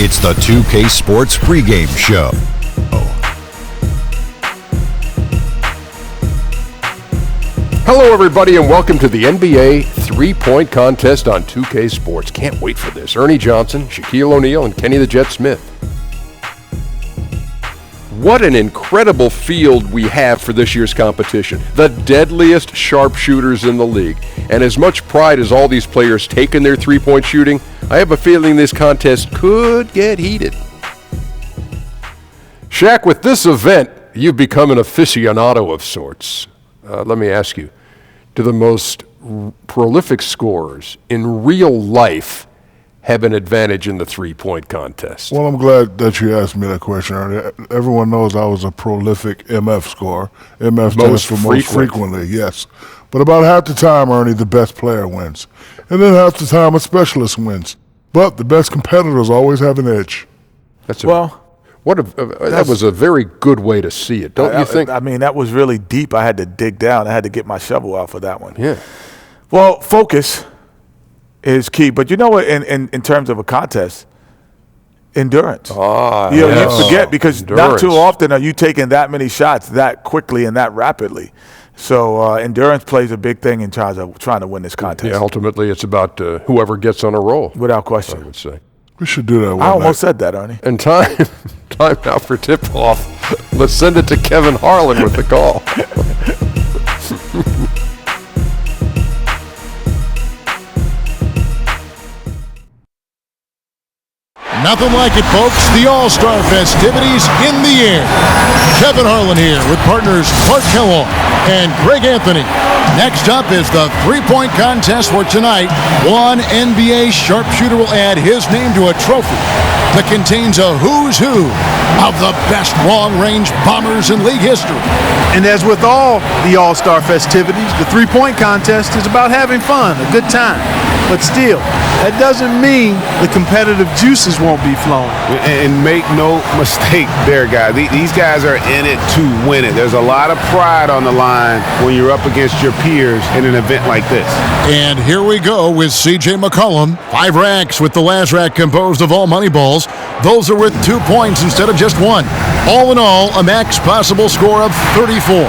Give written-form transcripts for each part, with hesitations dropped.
It's the 2K Sports pregame show. Hello, everybody, and welcome to the NBA three-point contest on 2K Sports. Can't wait for this. Ernie Johnson, Shaquille O'Neal, and Kenny the Jet Smith. What an incredible field we have for this year's competition. The deadliest sharpshooters in the league. And as much pride as all these players take in their three-point shooting, I have a feeling this contest could get heated. Shaq, with this event, you've become an aficionado of sorts. Let me ask you, do the most prolific scorers in real life have an advantage in the three-point contest? Well, I'm glad that you asked me that question, Ernie. Everyone knows I was a prolific MF scorer. MF stands for most frequently, yes. But about half the time, Ernie, the best player wins. And then half the time, a specialist wins. But the best competitors always have an edge. That was a very good way to see it, don't you think? I mean, that was really deep. I had to dig down. I had to get my shovel out for that one. Yeah. Well, focus is key. But you know what, in terms of a contest, endurance. You forget because not too often are you taking that many shots that quickly and that rapidly. So endurance plays a big thing in terms of trying to win this contest. Yeah, ultimately it's about whoever gets on a roll. Without question. I would say. We should do that one I almost said that, Ernie. And time now for tip-off. Let's send it to Kevin Harlan with the call. Nothing like it, folks. The All-Star festivities in the air. Kevin Harlan here with partners Clark Kellogg and Greg Anthony. Next up is the three-point contest for tonight. One NBA sharpshooter will add his name to a trophy that contains a who's who of the best long-range bombers in league history. And as with all the All-Star festivities, the three-point contest is about having fun, a good time. But still, that doesn't mean the competitive juices won't be flowing. And make no mistake there, guys. These guys are in it to win it. There's a lot of pride on the line when you're up against your peers in an event like this. And here we go with C.J. McCollum. 5 racks with the last rack composed of all money balls. Those are worth 2 points instead of just 1. All in all, a max possible score of 34.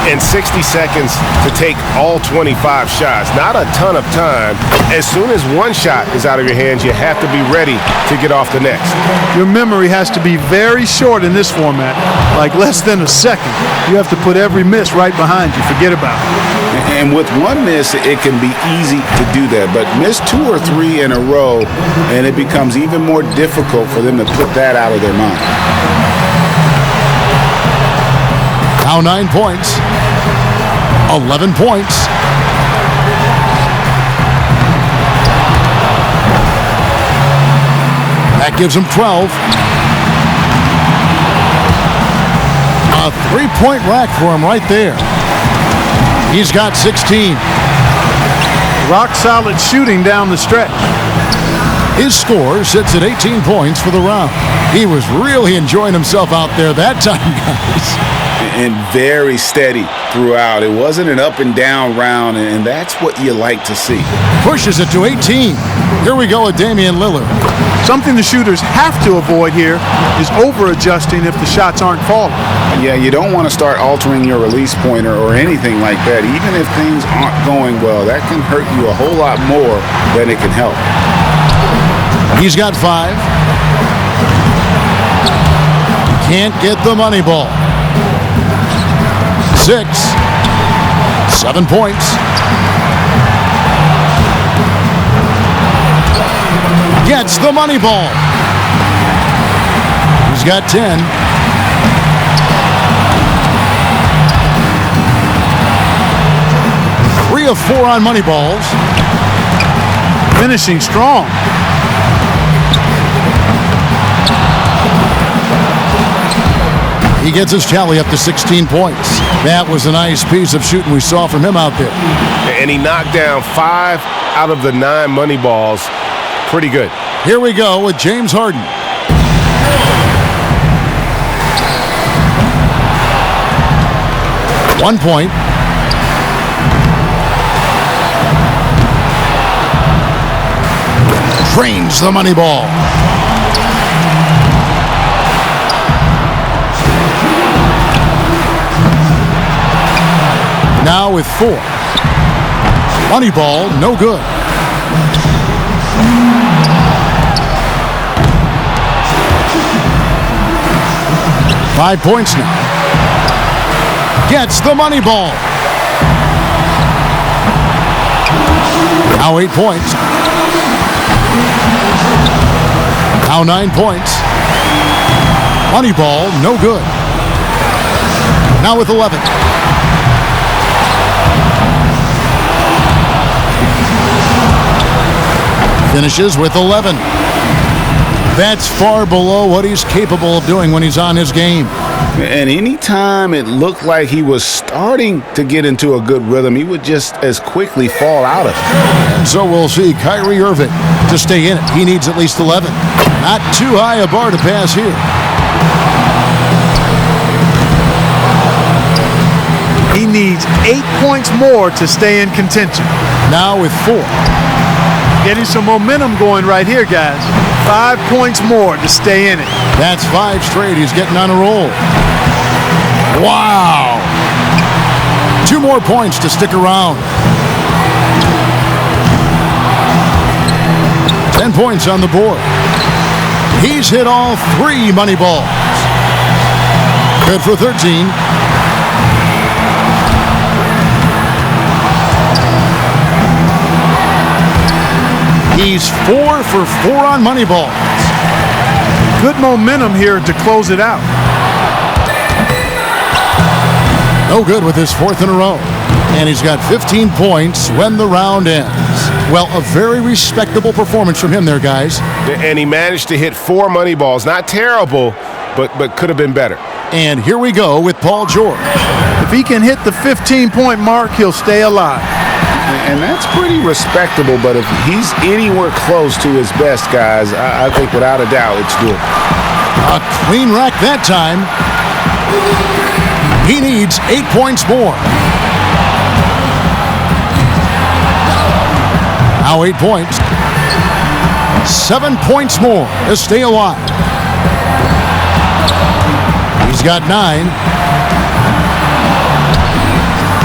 And 60 seconds to take all 25 shots. Not a ton of time. As soon as one shot is out of your hands, you have to be ready to get off the next. Your memory has to be very short in this format, like less than a second. You have to put every miss right behind you. Forget about it. And with one miss, it can be easy to do that. But miss 2 or 3 in a row, and it becomes even more difficult for them to put that out of their mind. Now 9 points. 11 points. That gives him 12. A 3-point rack for him right there. He's got 16. Rock solid shooting down the stretch. His score sits at 18 points for the round. He was really enjoying himself out there that time, guys. And very steady throughout. It wasn't an up and down round, and that's what you like to see. Pushes it to 18. Here we go with Damian Lillard. Something the shooters have to avoid here is over-adjusting if the shots aren't falling. Yeah, you don't want to start altering your release pointer or anything like that. Even if things aren't going well, that can hurt you a whole lot more than it can help. He's got 5. Can't get the money ball. 6. 7 points. Gets the money ball. He's got 10. Three of 4 on money balls. Finishing strong. He gets his tally up to 16 points. That was a nice piece of shooting we saw from him out there. And he knocked down 5 out of the 9 money balls. Pretty good. Here we go with James Harden. One point. Drains the money ball. Now with 4. Money ball, no good. $5 points now. Gets the money ball. Now 8 points. Now 9 points. Money ball, no good. Now with 11. Finishes with 11. That's far below what he's capable of doing when he's on his game. And anytime it looked like he was starting to get into a good rhythm, he would just as quickly fall out of it. And so we'll see Kyrie Irving to stay in it. He needs at least 11. Not too high a bar to pass here. He needs 8 points more to stay in contention. Now with 4. Getting some momentum going right here, guys. 5 points more to stay in it. That's 5 straight. He's getting on a roll. Wow. 2 more points to stick around. 10 points on the board. He's hit all 3 money balls. Good for 13. He's 4 for 4 on money balls. Good momentum here to close it out. No good with his 4th in a row. And he's got 15 points when the round ends. Well, a very respectable performance from him there, guys. And he managed to hit 4 money balls. Not terrible, but could have been better. And here we go with Paul George. If he can hit the 15-point mark, he'll stay alive. And that's pretty respectable, but if he's anywhere close to his best, guys, I think without a doubt it's good. A clean rack that time. He needs 8 points more. Now 8 points. 7 points more to stay alive. He's got 9.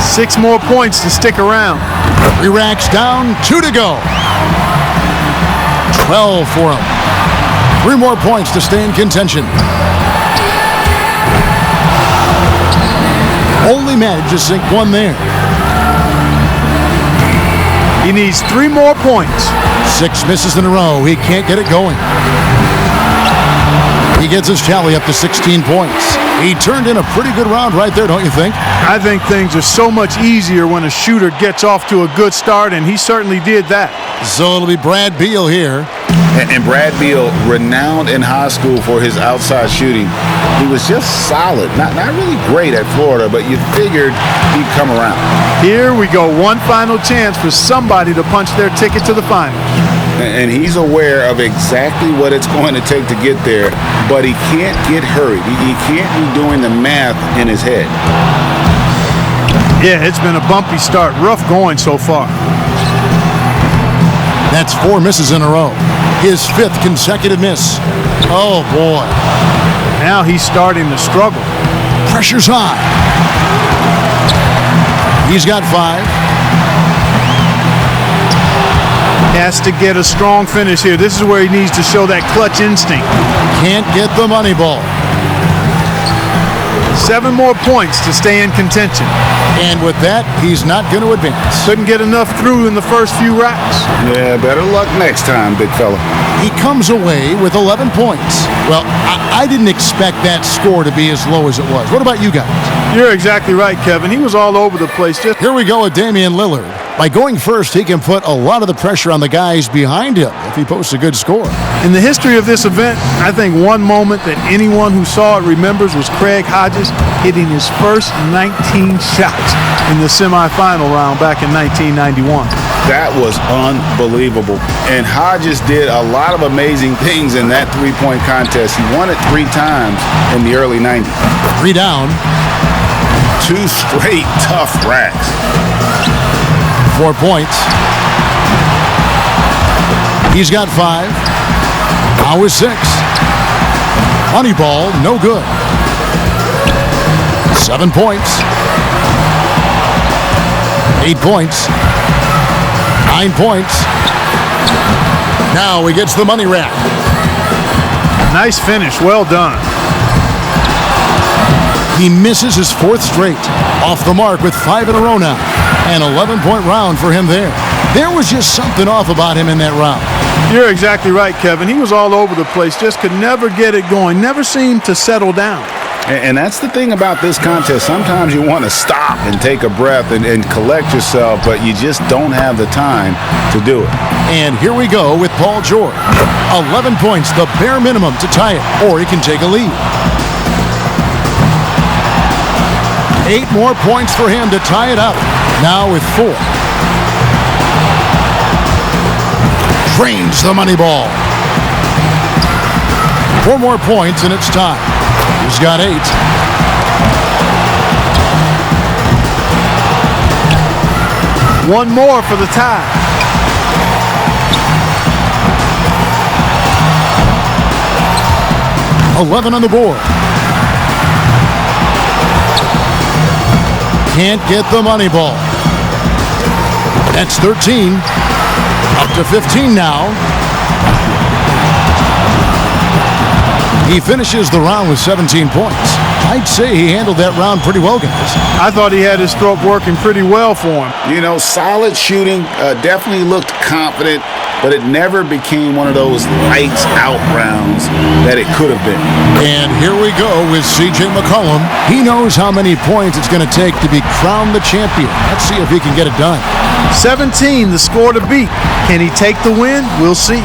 6 more points to stick around. 3 racks down, 2 to go. 12 for him. 3 more points to stay in contention. Only managed to sink 1 there. He needs 3 more points. 6 misses in a row. He can't get it going. He gets his tally up to 16 points. He turned in a pretty good round right there, don't you think? I think things are so much easier when a shooter gets off to a good start, and he certainly did that. So it'll be Brad Beal here. And Brad Beal, renowned in high school for his outside shooting. He was just solid. Not really great at Florida, but you figured he'd come around. Here we go. One final chance for somebody to punch their ticket to the finals. And he's aware of exactly what it's going to take to get there, but he can't get hurried. He can't be doing the math in his head. Yeah, it's been a bumpy start. Rough going so far. That's 4 misses in a row. His 5th consecutive miss. Oh, boy. Now he's starting to struggle. Pressure's high. He's got 5. Has to get a strong finish here. This is where he needs to show that clutch instinct. Can't get the money ball. 7 more points to stay in contention. And with that, he's not going to advance. Couldn't get enough through in the first few racks. Yeah, better luck next time, big fella. He comes away with 11 points. Well, I didn't expect that score to be as low as it was. What about you guys? You're exactly right, Kevin. He was all over the place. Here we go with Damian Lillard. By going first, he can put a lot of the pressure on the guys behind him if he posts a good score. In the history of this event, I think one moment that anyone who saw it remembers was Craig Hodges hitting his first 19 shots in the semifinal round back in 1991. That was unbelievable. And Hodges did a lot of amazing things in that 3-point contest. He won it 3 times in the early 90s. 3 down. 2 straight tough racks. 4 points. He's got 5. Now is 6. Money ball, no good. 7 points. 8 points. 9 points. Now he gets the money rack. Nice finish. Well done. He misses his 4th straight. Off the mark with 5 in a row now. An 11-point round for him there. There was just something off about him in that round. You're exactly right, Kevin. He was all over the place. Just could never get it going. Never seemed to settle down. And that's the thing about this contest. Sometimes you want to stop and take a breath and collect yourself, but you just don't have the time to do it. And here we go with Paul George. 11 points, the bare minimum to tie it, or he can take a lead. 8 more points for him to tie it up. Now with 4. Drains the money ball. 4 more points and it's time. He's got 8. One more for the tie. $11 on the board. Can't get the money ball. That's 13. Up to 15 now. He finishes the round with 17 points. I'd say he handled that round pretty well, guys. I thought he had his stroke working pretty well for him. You know, solid shooting, definitely looked confident, but it never became one of those lights out rounds that it could have been. And here we go with C.J. McCollum. He knows how many points it's going to take to be crowned the champion. Let's see if he can get it done. 17, the score to beat. Can he take the win? We'll see.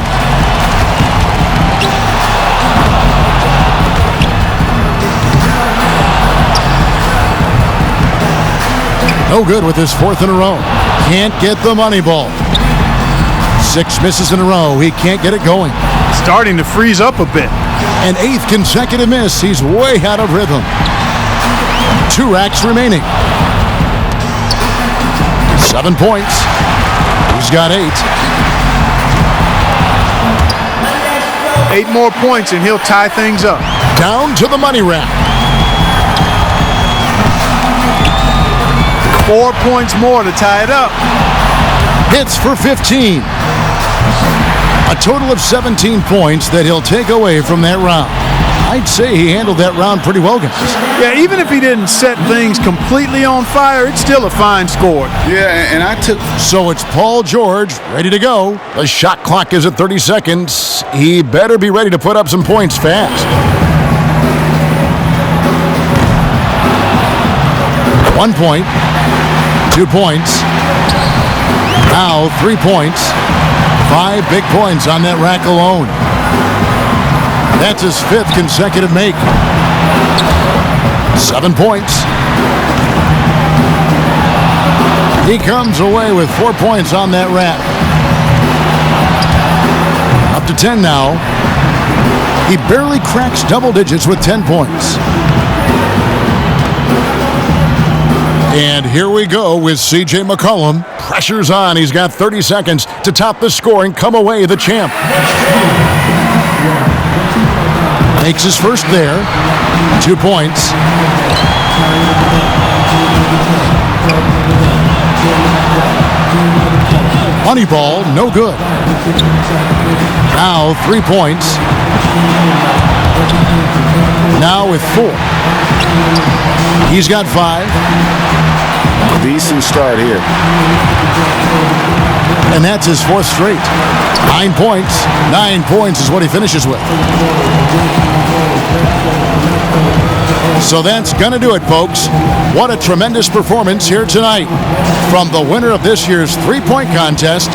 No good with his 4th in a row. Can't get the money ball. 6 misses in a row. He can't get it going. Starting to freeze up a bit. An 8th consecutive miss. He's way out of rhythm. 2 racks remaining. 7 points. He's got 8. 8 more points and he'll tie things up. Down to the money rack. 4 points more to tie it up. Hits for 15. A total of 17 points that he'll take away from that round. I'd say he handled that round pretty well, guys. Yeah, even if he didn't set things completely on fire, it's still a fine score. Yeah, and I took... So it's Paul George ready to go. The shot clock is at 30 seconds. He better be ready to put up some points fast. 1 point. 2 points. Now 3 points. 5 big points on that rack alone. That's his 5th consecutive make. 7 points. He comes away with 4 points on that rack. Up to 10 now. He barely cracks double digits with 10 points. And here we go with C.J. McCollum. Pressure's on. He's got 30 seconds to top the score and come away the champ. Makes his first there. 2 points. Money ball, no good. Now 3 points. Now with 4. He's got 5. Decent start here. And that's his 4th straight. 9 points. 9 points is what he finishes with. So that's going to do it, folks. What a tremendous performance here tonight from the winner of this year's 3-point contest,